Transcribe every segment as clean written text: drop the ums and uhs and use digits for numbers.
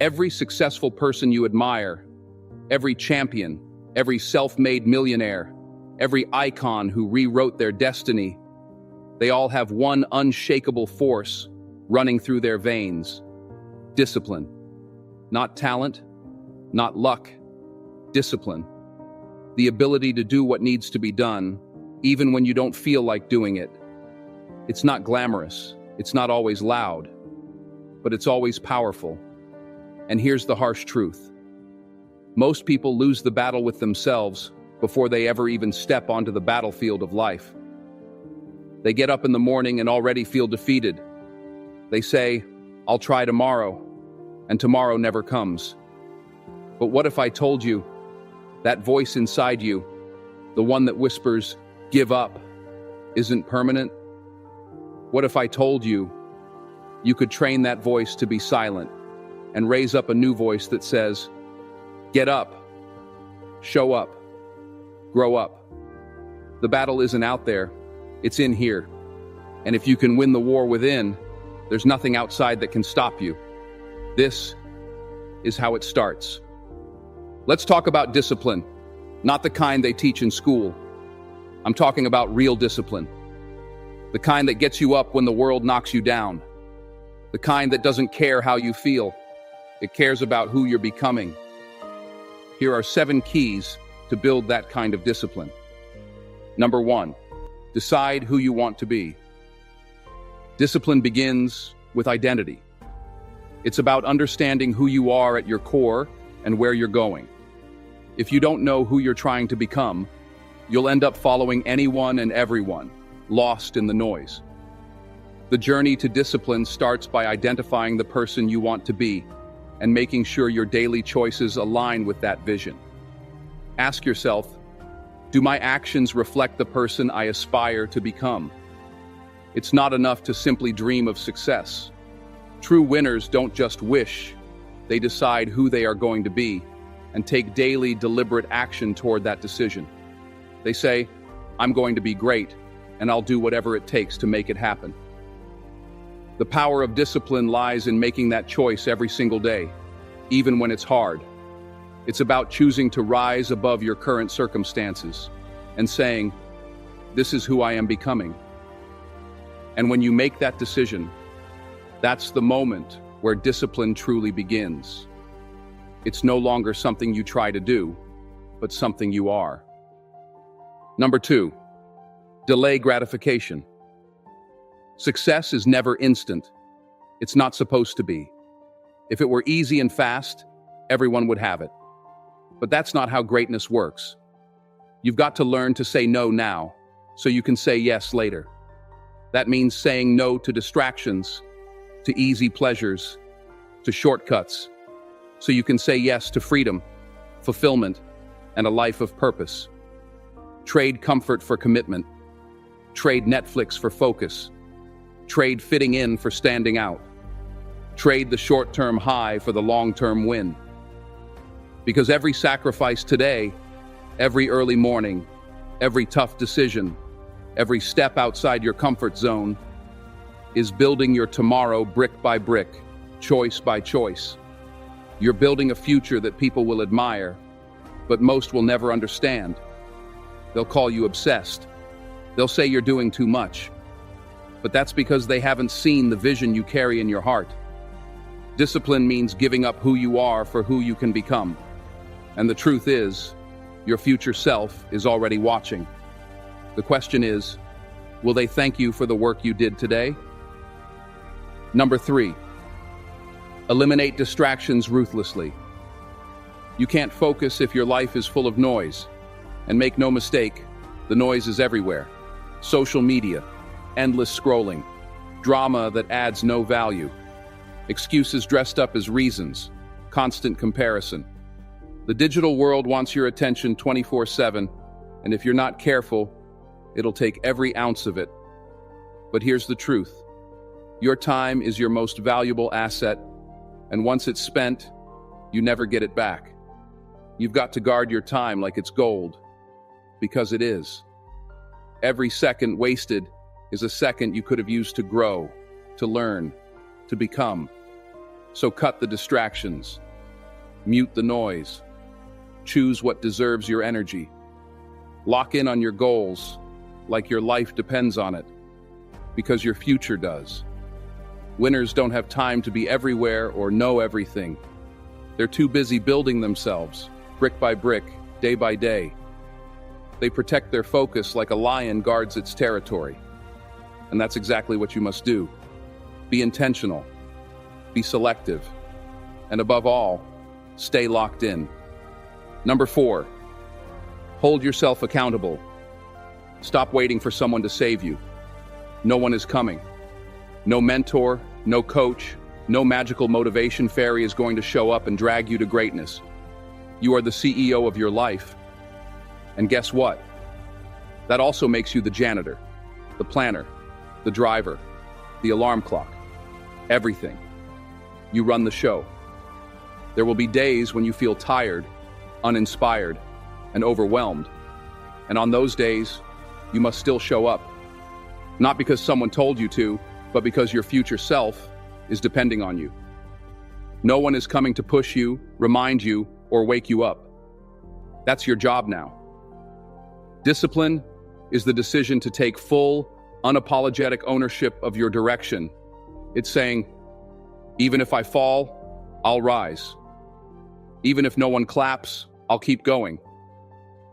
Every successful person you admire, every champion, every self-made millionaire, every icon who rewrote their destiny, they all have one unshakable force running through their veins: discipline. Not talent, not luck, discipline. The ability to do what needs to be done, even when you don't feel like doing it. It's not glamorous, it's not always loud, but it's always powerful. And here's the harsh truth. Most people lose the battle with themselves before they ever even step onto the battlefield of life. They get up in the morning and already feel defeated. They say, "I'll try tomorrow," and tomorrow never comes. But what if I told you that voice inside you, the one that whispers, "Give up," isn't permanent? What if I told you you could train that voice to be silent and raise up a new voice that says, "Get up, show up, grow up"? The battle isn't out there, it's in here. And if you can win the war within, there's nothing outside that can stop you. This is how it starts. Let's talk about discipline, not the kind they teach in school. I'm talking about real discipline. The kind that gets you up when the world knocks you down. The kind that doesn't care how you feel. It cares about who you're becoming. Here are 7 keys to build that kind of discipline. Number 1, decide who you want to be. Discipline begins with identity. It's about understanding who you are at your core and where you're going. If you don't know who you're trying to become, you'll end up following anyone and everyone, lost in the noise. The journey to discipline starts by identifying the person you want to be and making sure your daily choices align with that vision. Ask yourself, do my actions reflect the person I aspire to become? It's not enough to simply dream of success. True winners don't just wish, they decide who they are going to be and take daily, deliberate action toward that decision. They say, "I'm going to be great, and I'll do whatever it takes to make it happen." The power of discipline lies in making that choice every single day, even when it's hard. It's about choosing to rise above your current circumstances and saying, "This is who I am becoming." And when you make that decision, that's the moment where discipline truly begins. It's no longer something you try to do, but something you are. Number 2, delay gratification. Success is never instant. It's not supposed to be. If it were easy and fast, everyone would have it. But that's not how greatness works. You've got to learn to say no now, so you can say yes later. That means saying no to distractions, to easy pleasures, to shortcuts, so you can say yes to freedom, fulfillment, and a life of purpose. Trade comfort for commitment. Trade Netflix for focus. Trade fitting in for standing out. Trade the short-term high for the long-term win. Because every sacrifice today, every early morning, every tough decision, every step outside your comfort zone is building your tomorrow brick by brick, choice by choice. You're building a future that people will admire, but most will never understand. They'll call you obsessed. They'll say you're doing too much. But that's because they haven't seen the vision you carry in your heart. Discipline means giving up who you are for who you can become. And the truth is, your future self is already watching. The question is, will they thank you for the work you did today? Number 3, eliminate distractions ruthlessly. You can't focus if your life is full of noise. And make no mistake, the noise is everywhere. Social media, endless scrolling, drama that adds no value, excuses dressed up as reasons, constant comparison. The digital world wants your attention 24/7, and if you're not careful, it'll take every ounce of it. But here's the truth. Your time is your most valuable asset, and once it's spent, you never get it back. You've got to guard your time like it's gold, because it is. Every second wasted is a second you could have used to grow, to learn, to become. So cut the distractions, mute the noise, choose what deserves your energy. Lock in on your goals like your life depends on it, because your future does. Winners don't have time to be everywhere or know everything. They're too busy building themselves, brick by brick, day by day. They protect their focus like a lion guards its territory. And that's exactly what you must do. Be intentional, be selective, and above all, stay locked in. Number 4, hold yourself accountable. Stop waiting for someone to save you. No one is coming. No mentor, no coach, no magical motivation fairy is going to show up and drag you to greatness. You are the CEO of your life. And guess what? That also makes you the janitor, the planner, the driver, the alarm clock, everything. You run the show. There will be days when you feel tired, uninspired, and overwhelmed. And on those days, you must still show up. Not because someone told you to, but because your future self is depending on you. No one is coming to push you, remind you, or wake you up. That's your job now. Discipline is the decision to take full, unapologetic ownership of your direction. It's saying, even if I fall, I'll rise. Even if no one claps, I'll keep going.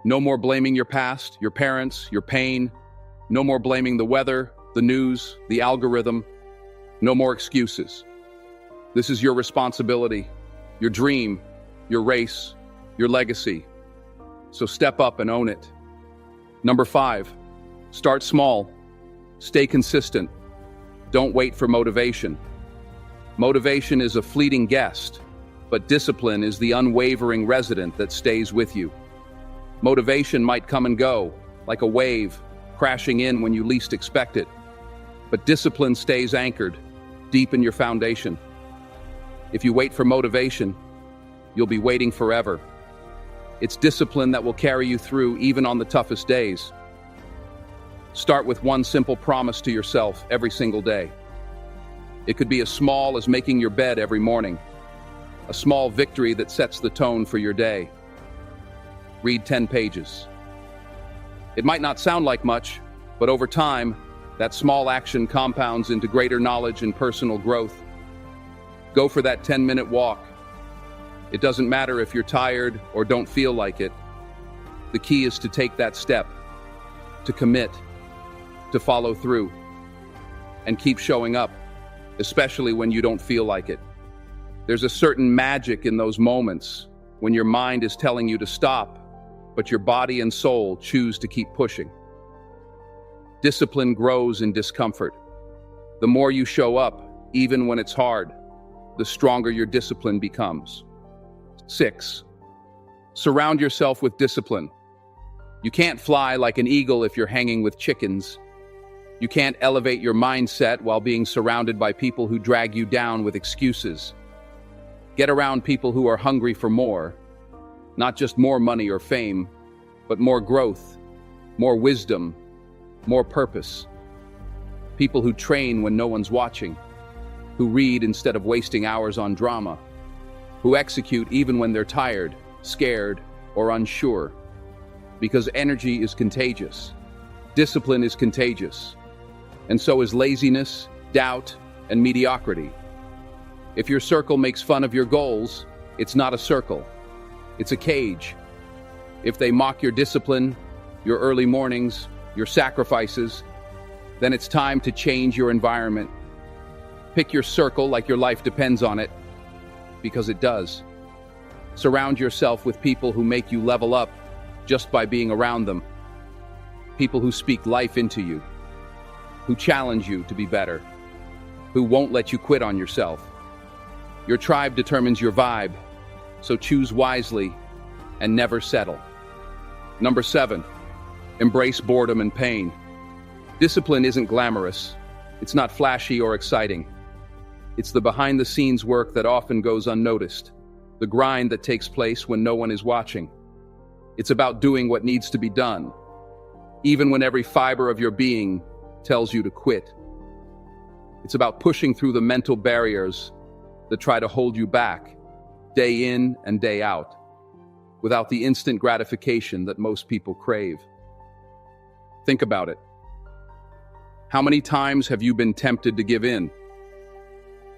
No more blaming your past, your parents, your pain. No more blaming the weather, the news, the algorithm. No more excuses. This is your responsibility, your dream, your race, your legacy. So step up and own it. Number 5, start small. Stay consistent. Don't wait for motivation. Motivation is a fleeting guest, but discipline is the unwavering resident that stays with you. Motivation might come and go, like a wave, crashing in when you least expect it. But discipline stays anchored, deep in your foundation. If you wait for motivation, you'll be waiting forever. It's discipline that will carry you through even on the toughest days. Start with one simple promise to yourself every single day. It could be as small as making your bed every morning, a small victory that sets the tone for your day. Read 10 pages. It might not sound like much, but over time, that small action compounds into greater knowledge and personal growth. Go for that 10-minute walk. It doesn't matter if you're tired or don't feel like it. The key is to take that step, to commit, to follow through, and keep showing up, especially when you don't feel like it. There's a certain magic in those moments when your mind is telling you to stop, but your body and soul choose to keep pushing. Discipline grows in discomfort. The more you show up, even when it's hard, the stronger your discipline becomes. 6, surround yourself with discipline. You can't fly like an eagle if you're hanging with chickens. You can't elevate your mindset while being surrounded by people who drag you down with excuses. Get around people who are hungry for more, not just more money or fame, but more growth, more wisdom, more purpose. People who train when no one's watching, who read instead of wasting hours on drama, who execute even when they're tired, scared, or unsure. Because energy is contagious. Discipline is contagious. And so is laziness, doubt, and mediocrity. If your circle makes fun of your goals, it's not a circle. It's a cage. If they mock your discipline, your early mornings, your sacrifices, then it's time to change your environment. Pick your circle like your life depends on it, because it does. Surround yourself with people who make you level up just by being around them. People who speak life into you, who challenge you to be better, who won't let you quit on yourself. Your tribe determines your vibe, so choose wisely and never settle. Number 7, embrace boredom and pain. Discipline isn't glamorous. It's not flashy or exciting. It's the behind-the-scenes work that often goes unnoticed, the grind that takes place when no one is watching. It's about doing what needs to be done, even when every fiber of your being tells you to quit. It's about pushing through the mental barriers that try to hold you back, day in and day out, without the instant gratification that most people crave. Think about it. How many times have you been tempted to give in?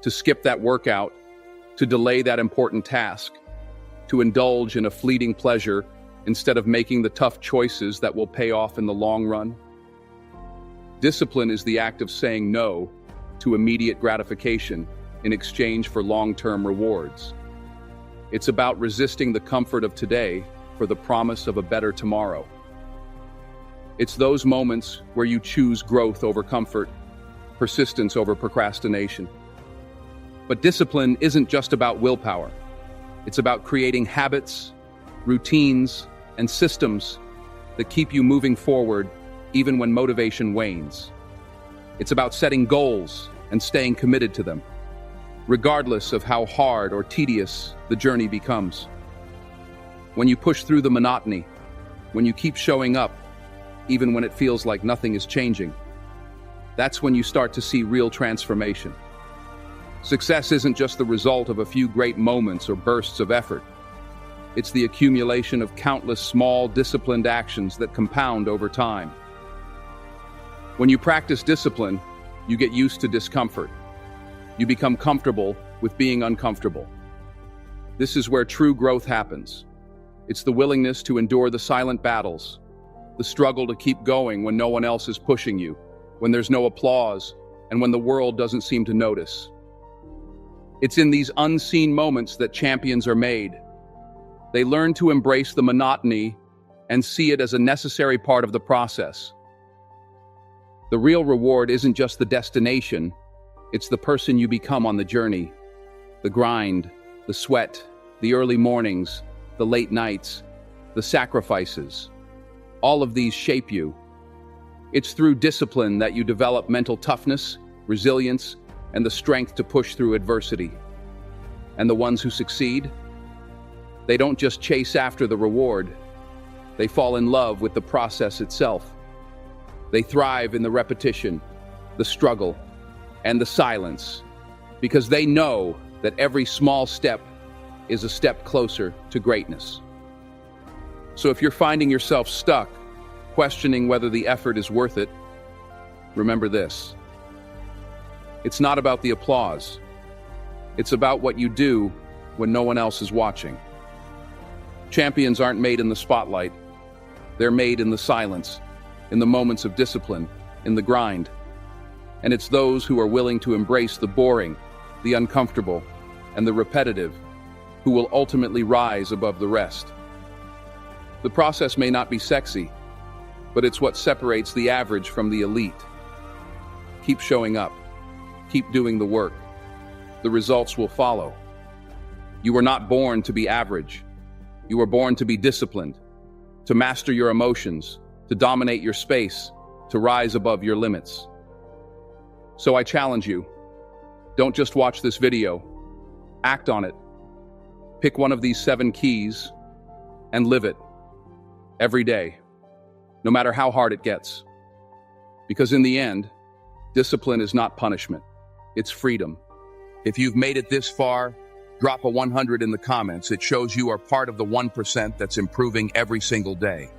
To skip that workout, to delay that important task, to indulge in a fleeting pleasure instead of making the tough choices that will pay off in the long run? Discipline is the act of saying no to immediate gratification in exchange for long-term rewards. It's about resisting the comfort of today for the promise of a better tomorrow. It's those moments where you choose growth over comfort, persistence over procrastination. But discipline isn't just about willpower. It's about creating habits, routines, and systems that keep you moving forward even when motivation wanes. It's about setting goals and staying committed to them, regardless of how hard or tedious the journey becomes. When you push through the monotony, when you keep showing up, even when it feels like nothing is changing, that's when you start to see real transformation. Success isn't just the result of a few great moments or bursts of effort. It's the accumulation of countless small, disciplined actions that compound over time. When you practice discipline, you get used to discomfort. You become comfortable with being uncomfortable. This is where true growth happens. It's the willingness to endure the silent battles, the struggle to keep going when no one else is pushing you, when there's no applause, and when the world doesn't seem to notice. It's in these unseen moments that champions are made. They learn to embrace the monotony and see it as a necessary part of the process. The real reward isn't just the destination, it's the person you become on the journey. The grind, the sweat, the early mornings, the late nights, the sacrifices. All of these shape you. It's through discipline that you develop mental toughness, resilience, and the strength to push through adversity. And the ones who succeed? They don't just chase after the reward. They fall in love with the process itself. They thrive in the repetition, the struggle, and the silence, because they know that every small step is a step closer to greatness. So if you're finding yourself stuck, questioning whether the effort is worth it, remember this. It's not about the applause. It's about what you do when no one else is watching. Champions aren't made in the spotlight. They're made in the silence, in the moments of discipline, in the grind. And it's those who are willing to embrace the boring, the uncomfortable, and the repetitive who will ultimately rise above the rest. The process may not be sexy, but it's what separates the average from the elite. Keep showing up. Keep doing the work. The results will follow. You were not born to be average. You were born to be disciplined, to master your emotions, to dominate your space, to rise above your limits. So I challenge you, don't just watch this video. Act on it. Pick one of these 7 keys and live it every day, no matter how hard it gets. Because in the end, discipline is not punishment, it's freedom. If you've made it this far, drop a 100 in the comments. It shows you are part of the 1% that's improving every single day.